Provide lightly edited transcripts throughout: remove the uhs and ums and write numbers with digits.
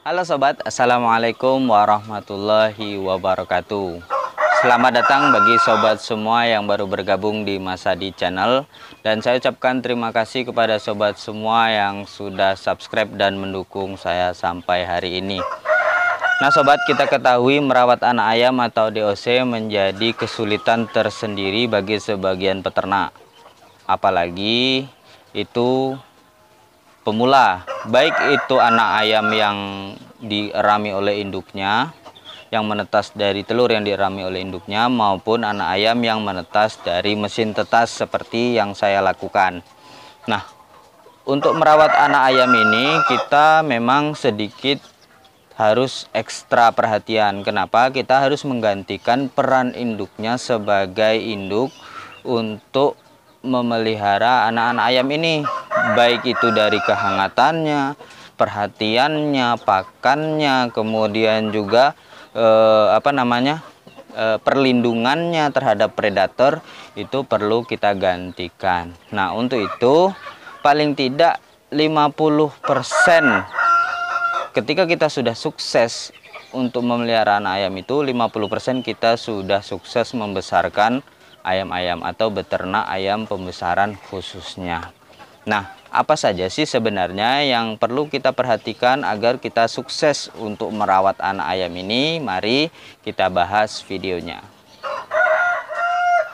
Halo sobat, assalamualaikum warahmatullahi wabarakatuh. Selamat datang bagi sobat semua yang baru bergabung di Masadi Channel. Dan saya ucapkan terima kasih kepada sobat semua yang sudah subscribe dan mendukung saya sampai hari ini. Nah sobat, kita ketahui merawat anak ayam atau DOC menjadi kesulitan tersendiri bagi sebagian peternak. Apalagi itu pemula, baik itu anak ayam yang dirami oleh induknya, yang menetas dari telur yang dirami oleh induknya, maupun anak ayam yang menetas dari mesin tetas seperti yang saya lakukan. Nah, untuk merawat anak ayam ini kita memang sedikit harus ekstra perhatian. Kenapa? Kita harus menggantikan peran induknya sebagai induk untuk memelihara anak-anak ayam ini, baik itu dari kehangatannya, perhatiannya, pakannya, kemudian juga perlindungannya terhadap predator itu perlu kita gantikan. Nah, untuk itu paling tidak 50%, ketika kita sudah sukses untuk memelihara anak ayam itu 50% kita sudah sukses membesarkan ayam-ayam atau beternak ayam pembesaran khususnya. Nah, apa saja sih sebenarnya yang perlu kita perhatikan agar kita sukses untuk merawat anak ayam ini? Mari kita bahas videonya.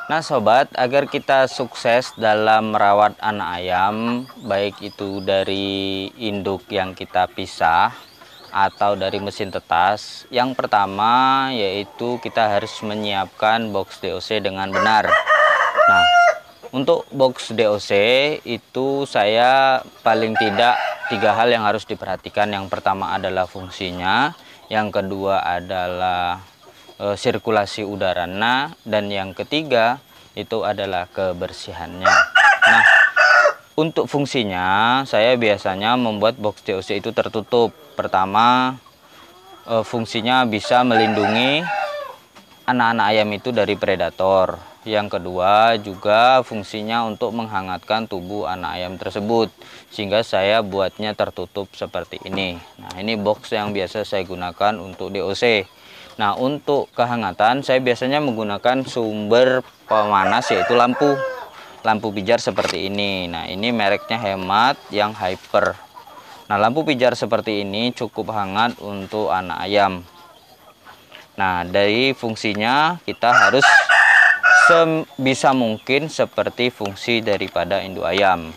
Nah sobat, agar kita sukses dalam merawat anak ayam, baik itu dari induk yang kita pisah atau dari mesin tetas, yang pertama yaitu kita harus menyiapkan box DOC dengan benar. Nah, untuk box DOC itu saya paling tidak 3 hal yang harus diperhatikan. Yang pertama adalah fungsinya, yang kedua adalah sirkulasi udaranya, dan yang ketiga itu adalah kebersihannya. Nah, untuk fungsinya saya biasanya membuat box DOC itu tertutup. Pertama, fungsinya bisa melindungi anak-anak ayam itu dari predator. Yang kedua juga fungsinya untuk menghangatkan tubuh anak ayam tersebut, sehingga saya buatnya tertutup seperti ini. Nah, ini box yang biasa saya gunakan untuk DOC. Nah, untuk kehangatan saya biasanya menggunakan sumber pemanas, yaitu lampu pijar seperti ini. Nah, ini mereknya Hemat yang Hyper. Nah, lampu pijar seperti ini cukup hangat untuk anak ayam. Nah, dari fungsinya kita harus sebisa mungkin seperti fungsi daripada induk ayam.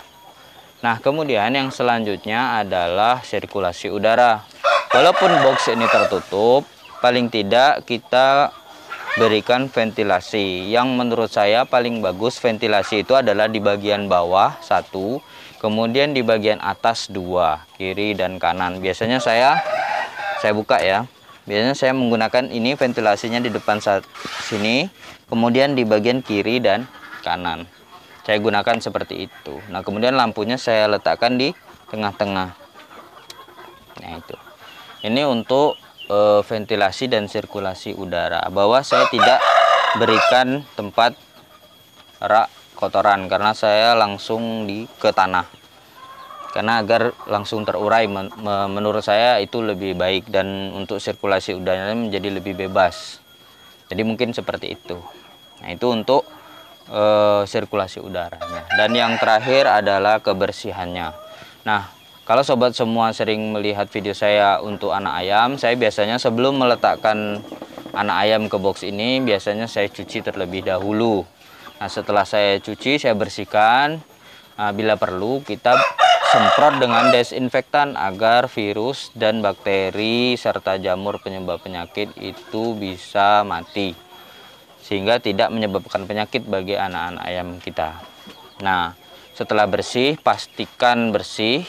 Nah, kemudian yang selanjutnya adalah sirkulasi udara. Walaupun box ini tertutup, paling tidak kita berikan ventilasi. Yang menurut saya paling bagus ventilasi itu adalah di bagian bawah 1, kemudian di bagian atas 2, kiri dan kanan. Biasanya saya buka ya. Biasanya saya menggunakan ini ventilasinya di depan sini, kemudian di bagian kiri dan kanan. Saya gunakan seperti itu. Nah, kemudian lampunya saya letakkan di tengah-tengah. Nah, itu. Ini untuk ventilasi dan sirkulasi udara. Bawah saya tidak berikan tempat rak kotoran karena saya langsung ke tanah, karena agar langsung terurai. Menurut saya itu lebih baik, dan untuk sirkulasi udaranya menjadi lebih bebas. Jadi mungkin seperti itu. Nah, itu untuk sirkulasi udaranya. Dan yang terakhir adalah kebersihannya. Nah, kalau sobat semua sering melihat video saya untuk anak ayam, saya biasanya sebelum meletakkan anak ayam ke box ini, biasanya saya cuci terlebih dahulu. Nah, setelah saya cuci, saya bersihkan. Nah, bila perlu kita semprot dengan desinfektan agar virus dan bakteri serta jamur penyebab penyakit itu bisa mati, sehingga tidak menyebabkan penyakit bagi anak-anak ayam kita. Nah, setelah bersih, pastikan bersih,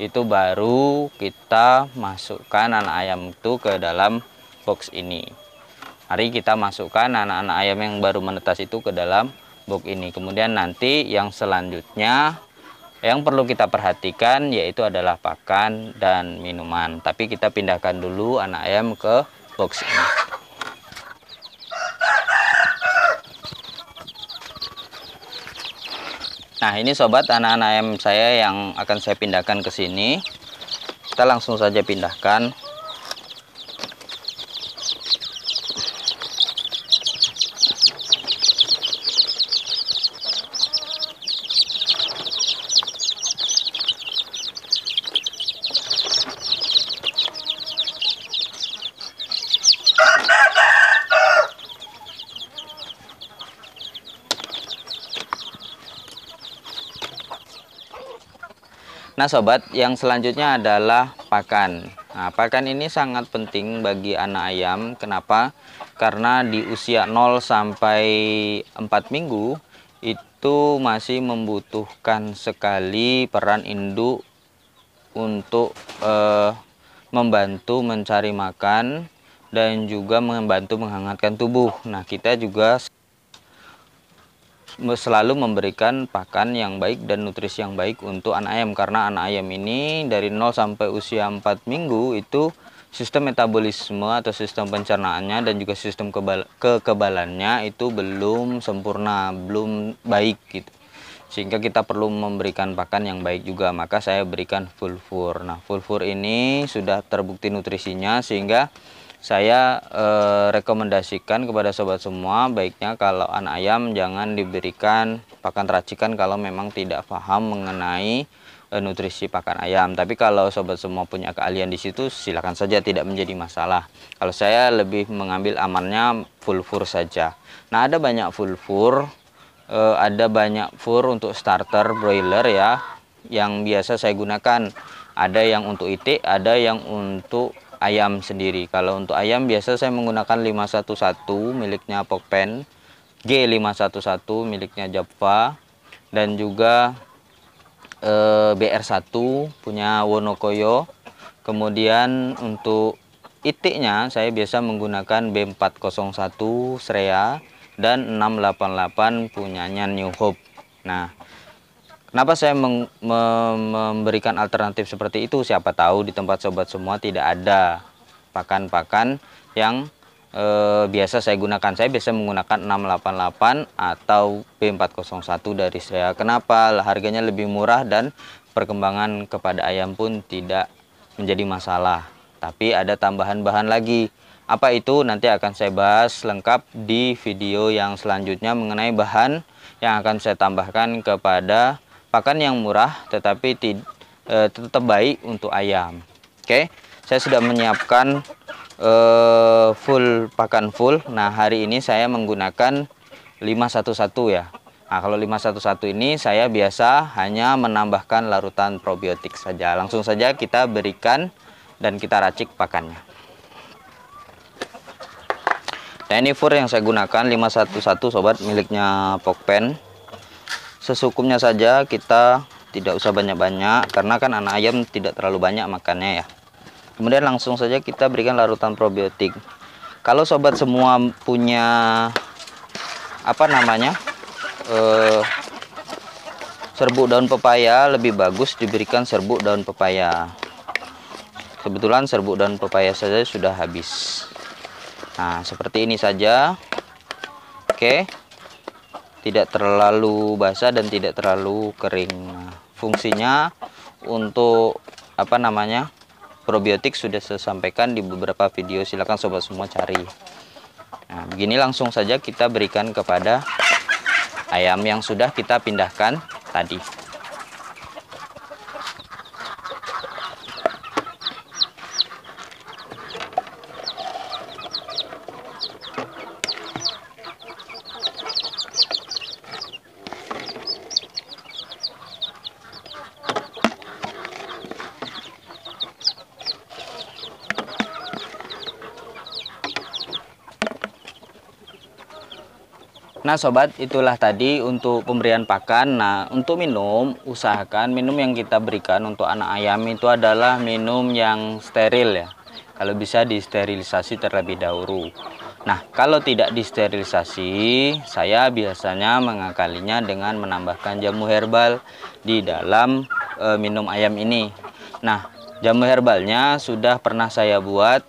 itu baru kita masukkan anak ayam itu ke dalam box ini. Mari kita masukkan anak-anak ayam yang baru menetas itu ke dalam box ini. Kemudian nanti yang selanjutnya yang perlu kita perhatikan yaitu adalah pakan dan minuman. Tapi kita pindahkan dulu anak ayam ke box ini. Nah, ini sobat anak-anak ayam saya yang akan saya pindahkan ke sini. Kita langsung saja pindahkan. Nah sobat, yang selanjutnya adalah pakan. Nah, pakan ini sangat penting bagi anak ayam. Kenapa? Karena di usia 0 sampai 4 minggu itu masih membutuhkan sekali peran induk untuk membantu mencari makan dan juga membantu menghangatkan tubuh. Nah, kita juga selalu memberikan pakan yang baik dan nutrisi yang baik untuk anak ayam, karena anak ayam ini dari 0 sampai usia 4 minggu itu sistem metabolisme atau sistem pencernaannya dan juga sistem kekebalannya itu belum sempurna, belum baik gitu. Sehingga kita perlu memberikan pakan yang baik juga, maka saya berikan Fulfur. Nah, Fulfur ini sudah terbukti nutrisinya, sehingga saya rekomendasikan kepada sobat semua, baiknya kalau anak ayam jangan diberikan pakan racikan kalau memang tidak paham mengenai nutrisi pakan ayam. Tapi kalau sobat semua punya keahlian di situ, silakan saja, tidak menjadi masalah. Kalau saya lebih mengambil amannya Fulfur saja. Nah, ada banyak Fulfur, ada banyak fur untuk starter broiler ya, yang biasa saya gunakan. Ada yang untuk itik, ada yang untuk ayam sendiri. Kalau untuk ayam biasa saya menggunakan 511 miliknya Pokpen, G511 miliknya Java, dan juga BR1 punya Wonokoyo. Kemudian untuk itiknya saya biasa menggunakan B401 Shreya dan 688 punyanya New Hope. Nah, kenapa saya memberikan alternatif seperti itu? Siapa tahu di tempat sobat semua tidak ada pakan-pakan yang biasa saya gunakan. Saya biasa menggunakan 688 atau B401 dari saya. Kenapa? Harganya lebih murah dan perkembangan kepada ayam pun tidak menjadi masalah. Tapi ada tambahan bahan lagi. Apa itu? Nanti akan saya bahas lengkap di video yang selanjutnya mengenai bahan yang akan saya tambahkan kepada pakan yang murah tetapi tetap baik untuk ayam. Oke, saya sudah menyiapkan full pakan full. Nah, hari ini saya menggunakan 511 ya. Nah, kalau 511 ini saya biasa hanya menambahkan larutan probiotik saja. Langsung saja kita berikan dan kita racik pakannya. Nah, ini fur yang saya gunakan 511 sobat, miliknya Pokpen. Sesukumnya saja, kita tidak usah banyak-banyak karena kan anak ayam tidak terlalu banyak makannya ya. Kemudian langsung saja kita berikan larutan probiotik. Kalau sobat semua punya apa namanya serbuk daun pepaya, lebih bagus diberikan serbuk daun pepaya. Kebetulan serbuk daun pepaya saja sudah habis. Nah, seperti ini saja. Oke. Tidak terlalu basah dan tidak terlalu kering. Nah, fungsinya untuk apa namanya? Probiotik sudah saya sampaikan di beberapa video. Silakan sobat semua cari. Nah, begini langsung saja kita berikan kepada ayam yang sudah kita pindahkan tadi. Nah sobat, itulah tadi untuk pemberian pakan. Nah, untuk minum, usahakan minum yang kita berikan untuk anak ayam itu adalah minum yang steril ya. Kalau bisa disterilisasi terlebih dahulu. Nah, kalau tidak disterilisasi, saya biasanya mengakalinya dengan menambahkan jamu herbal di dalam minum ayam ini. Nah, jamu herbalnya sudah pernah saya buat.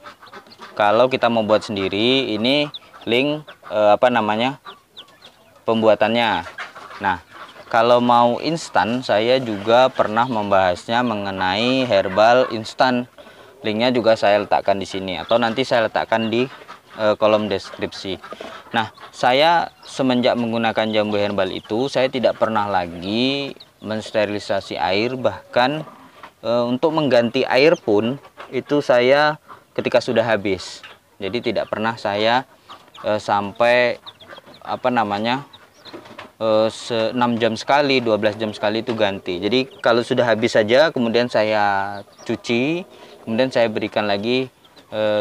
Kalau kita mau buat sendiri, ini link pembuatannya. Nah, kalau mau instan, saya juga pernah membahasnya mengenai herbal instan. Linknya juga saya letakkan di sini, atau nanti saya letakkan di kolom deskripsi. Nah, saya semenjak menggunakan jambu herbal itu, saya tidak pernah lagi mensterilisasi air. Bahkan untuk mengganti air pun, itu saya ketika sudah habis. Jadi tidak pernah saya sampai 6 jam sekali, 12 jam sekali itu ganti. Jadi kalau sudah habis saja kemudian saya cuci, kemudian saya berikan lagi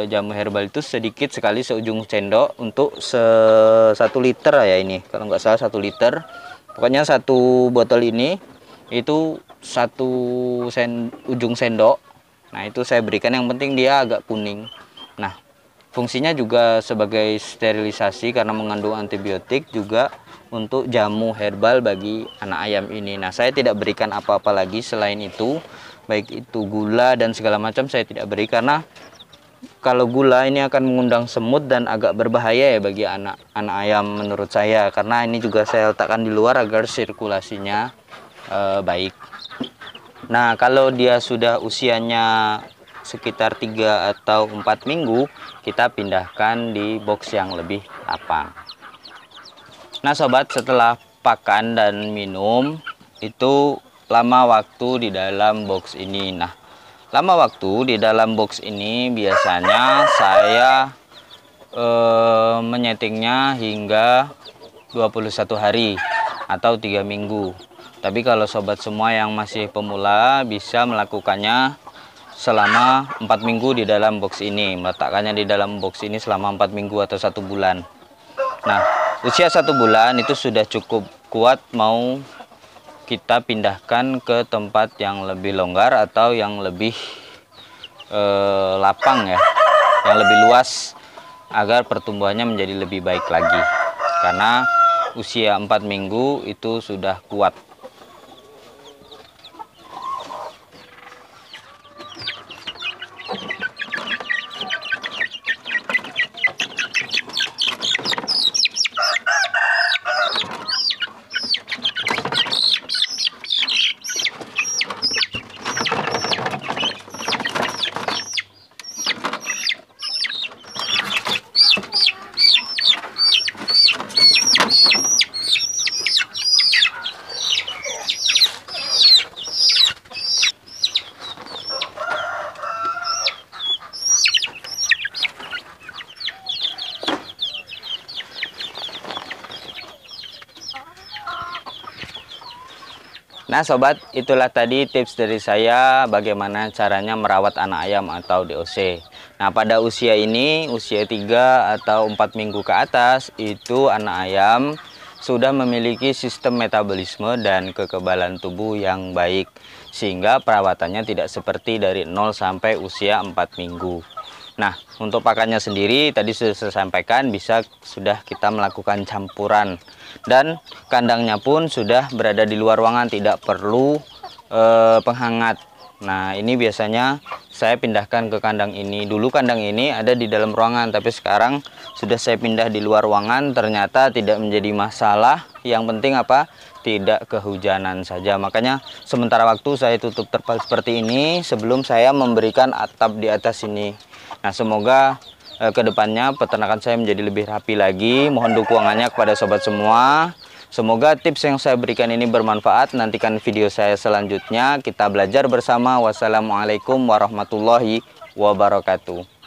jamu herbal itu sedikit sekali seujung sendok untuk 1 liter ya ini. Kalau nggak salah 1 liter. Pokoknya 1 botol ini itu 1 ujung sendok. Nah, itu saya berikan, yang penting dia agak kuning. Nah, fungsinya juga sebagai sterilisasi karena mengandung antibiotik, juga untuk jamu herbal bagi anak ayam ini. Nah, saya tidak berikan apa-apa lagi selain itu, baik itu gula dan segala macam saya tidak beri, karena kalau gula ini akan mengundang semut dan agak berbahaya ya bagi anak ayam menurut saya, karena ini juga saya letakkan di luar agar sirkulasinya baik. Nah, kalau dia sudah usianya sekitar 3 atau 4 minggu, kita pindahkan di box yang lebih lapang. Nah sobat, setelah pakan dan minum itu lama waktu di dalam box ini. Nah, lama waktu di dalam box ini biasanya saya menyetingnya hingga 21 hari atau 3 minggu. Tapi kalau sobat semua yang masih pemula bisa melakukannya selama 4 minggu di dalam box ini, meletakkannya di dalam box ini selama 4 minggu atau 1 bulan. Nah, usia 1 bulan itu sudah cukup kuat mau kita pindahkan ke tempat yang lebih longgar atau yang lebih lapang ya, yang lebih luas, agar pertumbuhannya menjadi lebih baik lagi. Karena usia 4 minggu itu sudah kuat. Nah sobat, itulah tadi tips dari saya bagaimana caranya merawat anak ayam atau DOC. Nah pada usia ini, usia 3 atau 4 minggu ke atas, itu anak ayam sudah memiliki sistem metabolisme dan kekebalan tubuh yang baik, sehingga perawatannya tidak seperti dari 0 sampai usia 4 minggu. Nah, untuk pakannya sendiri tadi sudah saya sampaikan, sudah kita melakukan campuran, dan kandangnya pun sudah berada di luar ruangan, tidak perlu penghangat. Nah, ini biasanya saya pindahkan ke kandang ini. Dulu kandang ini ada di dalam ruangan, tapi sekarang sudah saya pindah di luar ruangan. Ternyata tidak menjadi masalah. Yang penting apa? Tidak kehujanan saja. Makanya sementara waktu saya tutup terpal seperti ini sebelum saya memberikan atap di atas ini. Nah, semoga kedepannya peternakan saya menjadi lebih rapi lagi. Mohon dukungannya kepada sobat semua. Semoga tips yang saya berikan ini bermanfaat. Nantikan video saya selanjutnya. Kita belajar bersama. Wassalamualaikum warahmatullahi wabarakatuh.